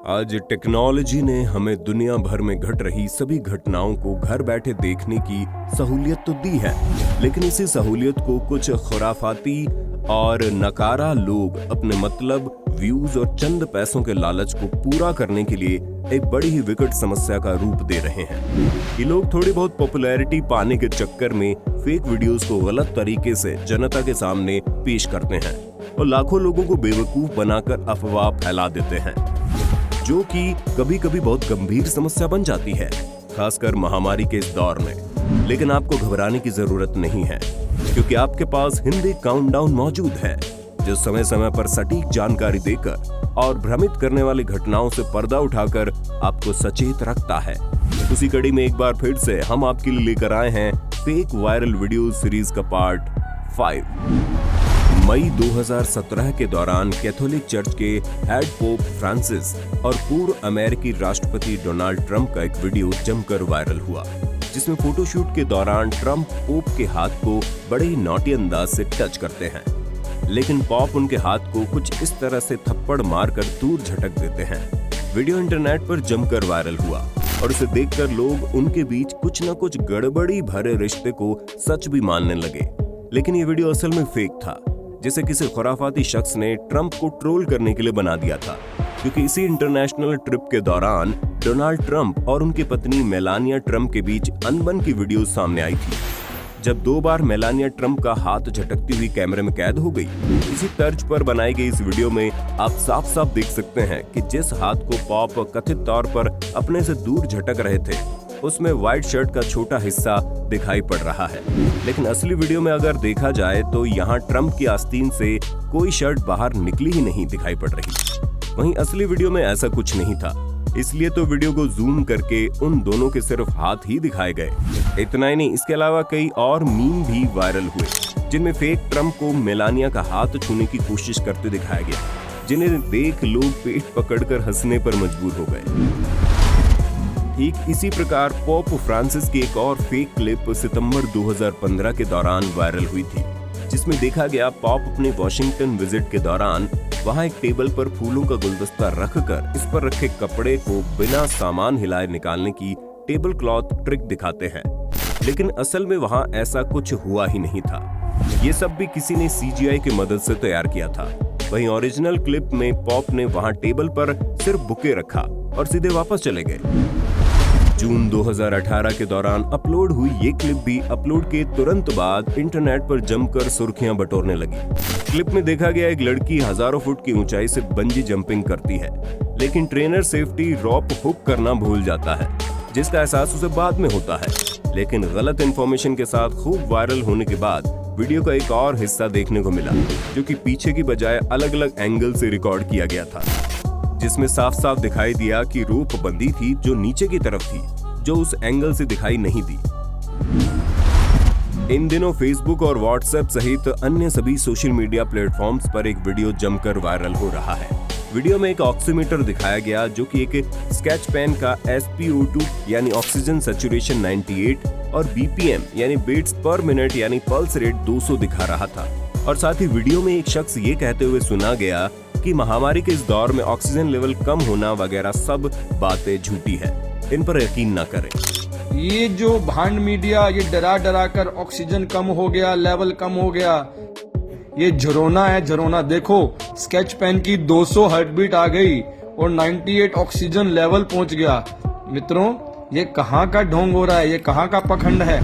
आज टेक्नोलॉजी ने हमें दुनिया भर में घट रही सभी घटनाओं को घर बैठे देखने की सहूलियत तो दी है, लेकिन इसी सहूलियत को कुछ खुराफाती और नकारा लोग अपने मतलब, व्यूज और चंद पैसों के लालच को पूरा करने के लिए एक बड़ी ही विकट समस्या का रूप दे रहे हैं। ये लोग थोड़ी बहुत पॉपुलैरिटी पाने के चक्कर में फेक वीडियोस को गलत तरीके से जनता के सामने पेश करते हैं और लाखों लोगों को बेवकूफ बनाकर अफवाह फैला देते हैं, जो कि कभी कभी बहुत गंभीर समस्या बन जाती है, खासकर महामारी के इस दौर में। लेकिन आपको घबराने की जरूरत नहीं है, क्योंकि आपके पास हिंदी काउंटडाउन मौजूद है, जो समय समय पर सटीक जानकारी देकर और भ्रमित करने वाली घटनाओं से पर्दा उठाकर आपको सचेत रखता है। उसी कड़ी में एक बार फिर से हम आपके लिए लेकर आए हैं फेक वायरल वीडियो सीरीज का पार्ट 5। मई 2017 के दौरान कैथोलिक चर्च के हेड पोप फ्रांसिस और पूर्व अमेरिकी राष्ट्रपति डोनाल्ड ट्रंप का एक वीडियो जमकर वायरल हुआ, जिसमें फोटोशूट के दौरान ट्रंप पोप के हाथ को बड़े ही नॉटी अंदाज से टच करते हैं, लेकिन पॉप उनके हाथ को कुछ इस तरह से थप्पड़ मारकर दूर झटक देते हैं। वीडियो इंटरनेट पर जमकर वायरल हुआ और उसे देखकर लोग उनके बीच कुछ न कुछ गड़बड़ी भरे रिश्ते को सच भी मानने लगे। लेकिन ये वीडियो असल में फेक था, जिसे किसी खुराफाती शख्स ने ट्रंप को ट्रोल करने के लिए बना दिया था, क्योंकि इसी इंटरनेशनल ट्रिप के दौरान डोनाल्ड ट्रंप और उनकी पत्नी मेलानिया ट्रंप के बीच अनबन की वीडियो सामने आई थी, जब 2 बार मेलानिया ट्रंप का हाथ झटकती हुई कैमरे में कैद हो गई। इसी तर्ज पर बनाई गई इस वीडियो में आप साफ साफ देख सकते हैं कि जिस हाथ को पॉप कथित तौर पर अपने से दूर झटक रहे थे, उसमें व्हाइट शर्ट का छोटा हिस्सा दिखाई पड़ रहा है। लेकिन असली वीडियो में अगर देखा जाए तो यहाँ ट्रंप की आस्तीन से कोई शर्ट बाहर निकली ही नहीं दिखाई पड़ रही। वहीं असली वीडियो में ऐसा कुछ नहीं था, इसलिए तो वीडियो को जूम करके उन दोनों के सिर्फ हाथ ही दिखाए गए। इतना ही नहीं, इसके अलावा कई और मीम भी वायरल हुए, जिनमें फेक ट्रंप को मेलानिया का हाथ छूने की कोशिश करते दिखाया गया, जिन्हें देख लोग पेट पकड़कर हंसने पर मजबूर हो गए। ठीक इसी प्रकार पोप फ्रांसिस की एक और फेक क्लिप सितंबर 2015 के दौरान वायरल हुई थी, जिसमें देखा गया पॉप अपने वॉशिंगटन विजिट के दौरान वहां एक टेबल पर फूलों का गुलदस्ता रखकर इस पर रखे कपड़े को बिना सामान हिलाए निकालने की टेबल क्लॉथ ट्रिक दिखाते हैं। लेकिन असल में वहां ऐसा कुछ हुआ ही नहीं था। ये सब भी किसी ने CGI की मदद से तैयार किया था। वहीं ओरिजिनल क्लिप में पॉप ने वहां टेबल पर सिर्फ बुके रखा और सीधे वापस चले गए। जून 2018 के दौरान अपलोड हुई ये क्लिप भी अपलोड के तुरंत बाद इंटरनेट पर जमकर सुर्खियां बटोरने लगी। क्लिप में देखा गया एक लड़की हजारों फुट की ऊंचाई से बंजी जंपिंग करती है, लेकिन ट्रेनर सेफ्टी रॉप हुक करना भूल जाता है, जिसका एहसास उसे बाद में होता है। लेकिन गलत इंफॉर्मेशन के साथ खूब वायरल होने के बाद वीडियो का एक और हिस्सा देखने को मिला, जो कि पीछे की बजाय अलग अलग एंगल से रिकॉर्ड किया गया था, जिसमें साफ साफ दिखाई दिया कि रोप बंदी थी जो नीचे की तरफ थी, जो उस एंगल से दिखाई नहीं दी। इन दिनों फेसबुक और व्हाट्सएप सहित अन्य सभी सोशल मीडिया प्लेटफॉर्म्स पर एक वीडियो जमकर वायरल हो रहा है। वीडियो में एक ऑक्सीमीटर दिखाया गया, जो कि एक स्केच पेन का SpO2 यानी ऑक्सीजन सैचुरेशन 98 और BPM यानी बीट्स पर मिनट यानी पल्स रेट 200 दिखा रहा था। और साथ ही वीडियो में एक शख्स ये कहते हुए सुना गया कि महामारी के इस दौर में ऑक्सीजन लेवल कम होना वगैरह सब बातें झूठी है, इन पर यकीन न करें। ये जो भांड मीडिया ये डरा डरा कर ऑक्सीजन कम हो गया, लेवल कम हो गया, ये झरोना है झरोना। देखो स्केच पेन की 200 हार्टबीट आ गई और 98 ऑक्सीजन लेवल पहुंच गया। मित्रों, ये कहाँ का ढोंग हो रहा है, ये कहाँ का पखंड है।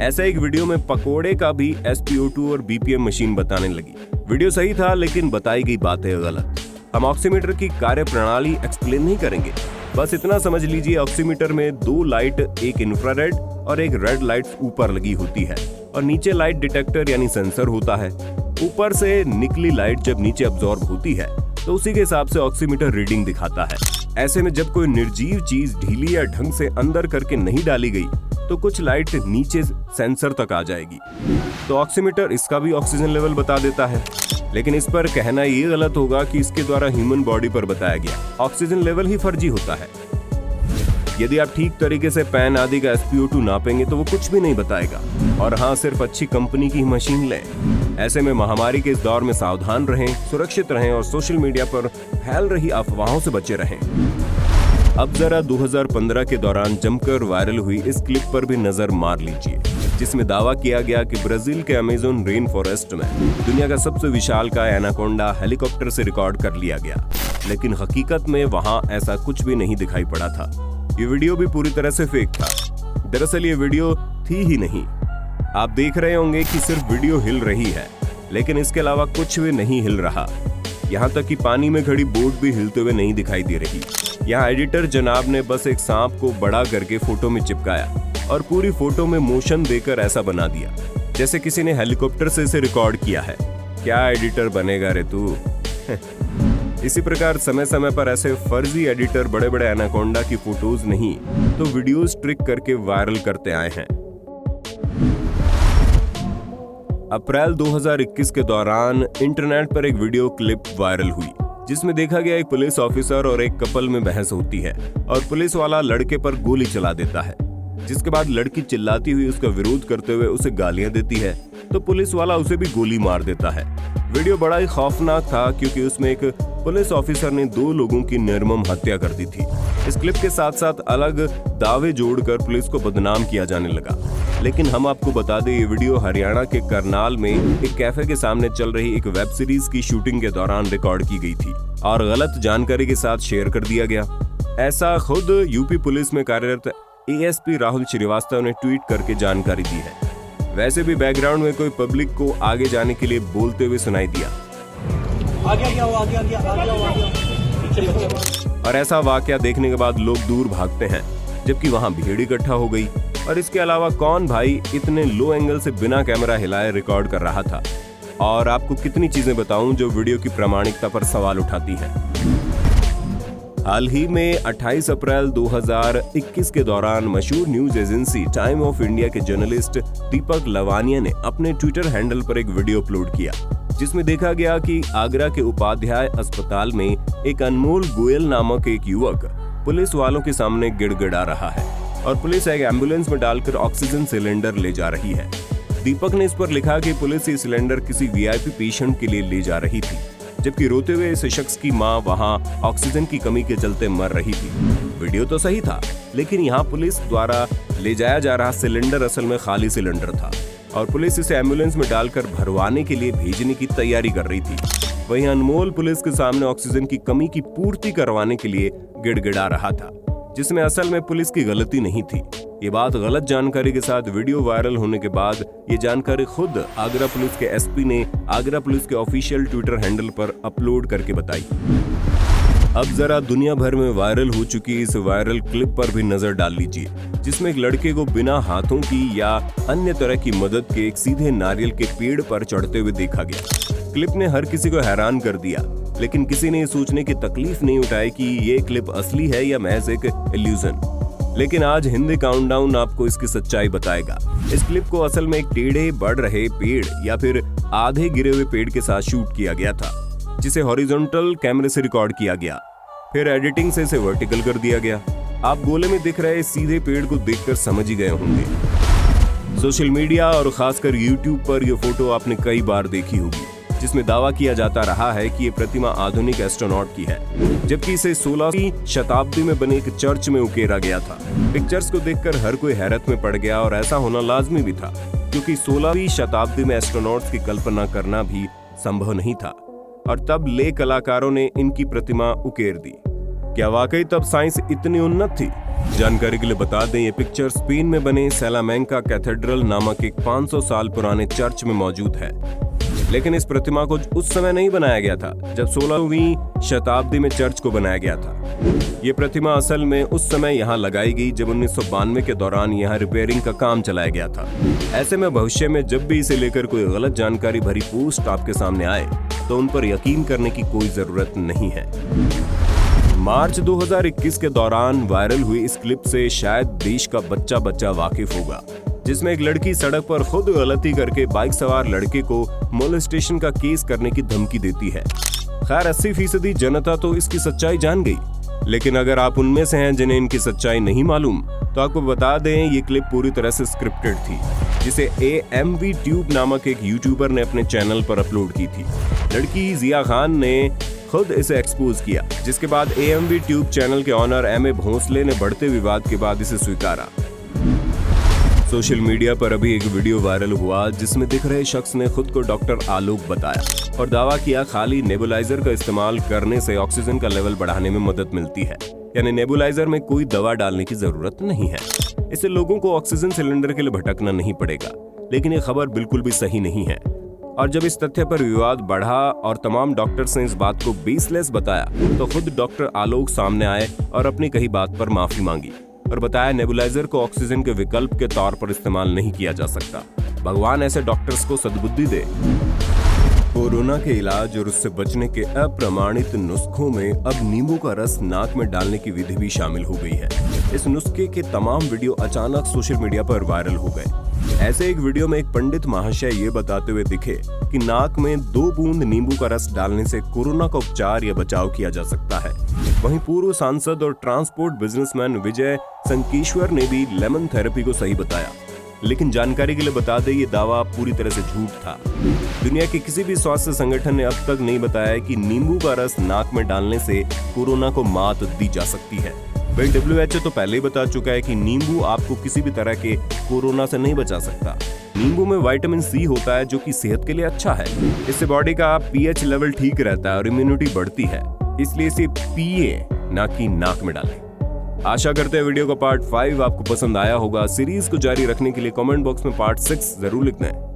ऐसा एक वीडियो में पकोड़े का भी SpO2 और BPM मशीन बताने लगी। वीडियो सही था, लेकिन बताई गई बातें गलत। हम ऑक्सीमीटर की कार्य प्रणाली एक्सप्लेन नहीं करेंगे, बस इतना समझ लीजिए ऑक्सीमीटर में 2 लाइट, एक इंफ्रारेड और एक रेड लाइट ऊपर लगी होती है और नीचे लाइट डिटेक्टर यानी सेंसर होता है। ऊपर से निकली लाइट जब नीचे अब्सॉर्ब होती है तो उसी के हिसाब से ऑक्सीमीटर रीडिंग दिखाता है। ऐसे में जब कोई निर्जीव चीज ढीली या ढंग से अंदर करके नहीं डाली गई तो कुछ लाइट नीचे सेंसर तक आ जाएगी, तो ऑक्सीमीटर इसका भी ऑक्सीजन लेवल बता देता है। लेकिन इस पर कहना ये गलत होगा कि इसके द्वारा ह्यूमन बॉडी पर बताया गया ऑक्सीजन लेवल ही फर्जी होता है। यदि आप ठीक तरीके से पेन आदि का SpO2 नापेंगे तो वो कुछ भी नहीं बताएगा। और हाँ, सिर्फ अच्छी कंपनी की मशीन लें। ऐसे में महामारी के इस दौर में सावधान रहें, सुरक्षित रहें और सोशल मीडिया पर फैल रही अफवाहों से बचे रहें। अब जरा 2015 के दौरान जमकर वायरल हुई इस क्लिप पर भी नजर मार लीजिए, जिसमें दावा किया गया कि ब्राजील के अमेज़न रेन फॉरेस्ट में दुनिया का सबसे विशालकाय एनाकोंडा हेलीकॉप्टर से रिकॉर्ड कर लिया गया, लेकिन हकीकत में वहां ऐसा कुछ भी नहीं दिखाई पड़ा था। ये वीडियो भी पूरी तरह से फेक था। दरअसल ये वीडियो थी ही नहीं। आप देख रहे होंगे कि सिर्फ वीडियो हिल रही है, लेकिन इसके अलावा कुछ भी नहीं हिल रहा। यहाँ तक कि पानी में खड़ी बोट भी हिलते हुए नहीं दिखाई दे रही। यहाँ एडिटर जनाब ने बस एक सांप को बड़ा करके फोटो में चिपकाया और पूरी फोटो में मोशन देकर ऐसा बना दिया जैसे किसी ने हेलीकॉप्टर से इसे रिकॉर्ड किया है। क्या एडिटर बनेगा रे तू? इसी प्रकार समय समय पर ऐसे फर्जी एडिटर बड़े बड़े एनाकोंडा की फोटोज नहीं तो वीडियोस ट्रिक करके वायरल करते आए हैं। अप्रैल 2021 के दौरान इंटरनेट पर एक वीडियो क्लिप वायरल हुई, जिसमें देखा गया एक पुलिस ऑफिसर और एक कपल में बहस होती है और पुलिस वाला लड़के पर गोली चला देता है, जिसके बाद लड़की चिल्लाती हुई उसका विरोध करते हुए उसे गालियां देती है तो पुलिस वाला उसे भी गोली मार देता है। वीडियो बड़ा ही खौफनाक था क्योंकि उसमें एक पुलिस ऑफिसर ने 2 लोगों की निर्मम हत्या कर दी थी। इस क्लिप के साथ साथ अलग दावे जोड़कर पुलिस को बदनाम किया जाने लगा। लेकिन हम आपको बता दें, ये वीडियो हरियाणा के करनाल में एक कैफे के सामने चल रही एक वेब सीरीज की शूटिंग के दौरान रिकॉर्ड की गई थी और गलत जानकारी के साथ शेयर कर दिया गया। ऐसा खुद यूपी पुलिस में कार्यरत एएसपी राहुल श्रीवास्तव ने ट्वीट करके जानकारी दी है। वैसे भी बैकग्राउंड में कोई पब्लिक को आगे जाने के लिए बोलते हुए सुनाई दिया। और ऐसा वाकया देखने के बाद लोग दूर भागते हैं, जबकि वहां भीड़ इकट्ठा हो गई। और इसके अलावा कौन भाई इतने लो एंगल से बिना कैमरा हिलाए रिकॉर्ड कर रहा था? और आपको कितनी चीजें बताऊं जो वीडियो की प्रामाणिकता पर सवाल उठाती हैं। हाल ही में 28 अप्रैल 2021 के दौरान मशहूर news agency time of India के जर्नलिस्ट दीपक लवानिया ने अपने ट्विटर हैंडल पर एक वीडियो अपलोड किया, जिसमें देखा गया कि आगरा के उपाध्याय अस्पताल में एक अनमोल गोयल नामक एक युवक पुलिस वालों के सामने गिड़गिड़ा रहा है और पुलिस एक एम्बुलेंस में डालकर ऑक्सीजन सिलेंडर ले जा रही है। दीपक ने इस पर लिखा कि पुलिस ये सिलेंडर किसी वीआईपी पेशेंट के लिए ले जा रही थी, जबकि रोते हुए इस शख्स की मां वहां ऑक्सीजन की कमी के चलते मर रही थी। वीडियो तो सही था, लेकिन यहाँ पुलिस द्वारा ले जाया जा रहा सिलेंडर असल में खाली सिलेंडर था और पुलिस इसे एम्बुलेंस में डालकर भरवाने के लिए भेजने की तैयारी कर रही थी। वहीं अनमोल पुलिस के सामने ऑक्सीजन की कमी की पूर्ति करवाने के लिए गिड़गिड़ा रहा था, जिसमें असल में पुलिस की गलती नहीं थी। ये बात गलत जानकारी के साथ वीडियो वायरल होने के बाद ये जानकारी खुद आगरा पुलिस के एसपी ने आगरा पुलिस के ऑफिशियल ट्विटर हैंडल पर अपलोड करके बताई। अब जरा दुनिया भर में वायरल हो चुकी इस वायरल क्लिप पर भी नजर डाल लीजिए, जिसमें एक लड़के को बिना हाथों की या अन्य तरह की मदद के एक सीधे नारियल के पेड़ पर चढ़ते हुए देखा गया। क्लिप ने हर किसी को हैरान कर दिया, लेकिन किसी ने ये सोचने की तकलीफ नहीं उठाई कि ये क्लिप असली है या महज एक इल्यूजन। लेकिन आज हिंदी काउंटडाउन आपको इसकी सच्चाई बताएगा। इस क्लिप को असल में एक टेढ़े बढ़ रहे पेड़ या फिर आधे गिरे हुए पेड़ के साथ शूट किया गया था, जिसे हॉरिजॉन्टल कैमरे से रिकॉर्ड किया गया, फिर एडिटिंग से इसे वर्टिकल कर दिया गया। आप गोले में दिख रहे सीधे पेड़ को देखकर समझ ही गए होंगे। सोशल मीडिया और खासकर यूट्यूब पर यह फोटो आपने कई बार देखी होगी, जिसमें दावा किया जाता रहा है कि ये प्रतिमा आधुनिक एस्ट्रोनॉट की है, जबकि इसे 16वीं शताब्दी में बने एक चर्च में उकेरा गया था। पिक्चर्स को देखकर हर कोई हैरत में पड़ गया और ऐसा होना लाजमी भी था, क्योंकि 16वीं शताब्दी में एस्ट्रोनॉट्स की कल्पना करना भी संभव नहीं था और तब ले कलाकारों ने इनकी प्रतिमा उकेर दी। क्या वाकई तब साइंस इतनी उन्नत थी? जानकारी के लिए बता दें, ये पिक्चर स्पेन में बने सैलामेंका कैथेड्रल नामक एक 500 साल पुराने चर्च में मौजूद है। लेकिन इस प्रतिमा को उस समय नहीं बनाया गया था जब 16वीं शताब्दी में चर्च को बनाया गया था। ये प्रतिमा असल में उस समय यहाँ लगाई गई जब 1992 के दौरान यहाँ रिपेयरिंग का काम चलाया गया था। ऐसे में भविष्य में जब भी इसे लेकर कोई गलत जानकारी भरी पोस्ट आपके सामने आए तो उन पर यकीन करने की कोई जरूरत नहीं है। मार्च 2021 के दौरान वायरल हुई इस क्लिप से शायद देश का बच्चा बच्चा वाकिफ होगा, जिसमें एक लड़की सड़क पर खुद गलती करके बाइक सवार लड़के को मोलेस्टेशन का केस करने की धमकी देती है। खैर 80% जनता तो इसकी सच्चाई जान गई, लेकिन अगर आप उनमें से हैं जिन्हें इनकी सच्चाई नहीं मालूम, तो आपको बता दें ये क्लिप पूरी तरह से स्क्रिप्टेड थी, जिसे AMV ट्यूब नामक एक यूट्यूबर ने अपने चैनल पर अपलोड की थी। लड़की जिया खान ने खुद इसे एक्सपोज किया, जिसके बाद AMV ट्यूब चैनल के ऑनर MA भोंसले ने बढ़ते विवाद के बाद इसे स्वीकारा। सोशल मीडिया पर अभी एक वीडियो वायरल हुआ जिसमें दिख रहे शख्स ने खुद को डॉक्टर आलोक बताया और दावा किया खाली नेबुलाइजर का इस्तेमाल करने से ऑक्सीजन का लेवल बढ़ाने में मदद मिलती है, यानी नेबुलाइजर में कोई दवा डालने की जरूरत नहीं है। इससे लोगों को ऑक्सीजन सिलेंडर के लिए भटकना नहीं पड़ेगा। लेकिन ये खबर बिल्कुल भी सही नहीं है। और जब इस तथ्य पर विवाद बढ़ा और तमाम डॉक्टर्स ने इस बात को बेसलेस बताया, तो खुद डॉक्टर आलोक सामने आए और अपनी कही बात पर माफी मांगी और बताया नेबुलाइजर को ऑक्सीजन के विकल्प के तौर पर इस्तेमाल नहीं किया जा सकता। भगवान ऐसे डॉक्टर्स को सद्बुद्धि दे। कोरोना के इलाज और उससे बचने के अप्रमाणित नुस्खों में अब नींबू का रस नाक में डालने की विधि भी शामिल हो गई है। इस नुस्खे के तमाम वीडियो अचानक सोशल मीडिया पर वायरल हो गए। ऐसे एक वीडियो में एक पंडित महाशय ये बताते हुए दिखे कि नाक में 2 बूंद नींबू का रस डालने से कोरोना का उपचार या बचाव किया जा सकता है। वहीं पूर्व सांसद और ट्रांसपोर्ट बिजनेसमैन विजय संकेश्वर ने भी लेमन थेरेपी को सही बताया। लेकिन जानकारी के लिए बता दें, ये दावा पूरी तरह से झूठ था। दुनिया के किसी भी स्वास्थ्य संगठन ने अब तक नहीं बताया कि नींबू का रस नाक में डालने से कोरोना को मात दी जा सकती है। वहीं WHO तो पहले ही बता चुका है कि नींबू आपको किसी भी तरह के कोरोना से नहीं बचा सकता। नींबू में विटामिन C होता है जो कि सेहत के लिए अच्छा है। इससे बॉडी का pH लेवल ठीक रहता है और इम्यूनिटी बढ़ती है। इसलिए इसे पिए, ना कि नाक में डालें। आशा करते हैं वीडियो का पार्ट 5 आपको पसंद आया होगा। सीरीज को जारी रखने के लिए कमेंट बॉक्स में पार्ट 6 जरूर लिखना है।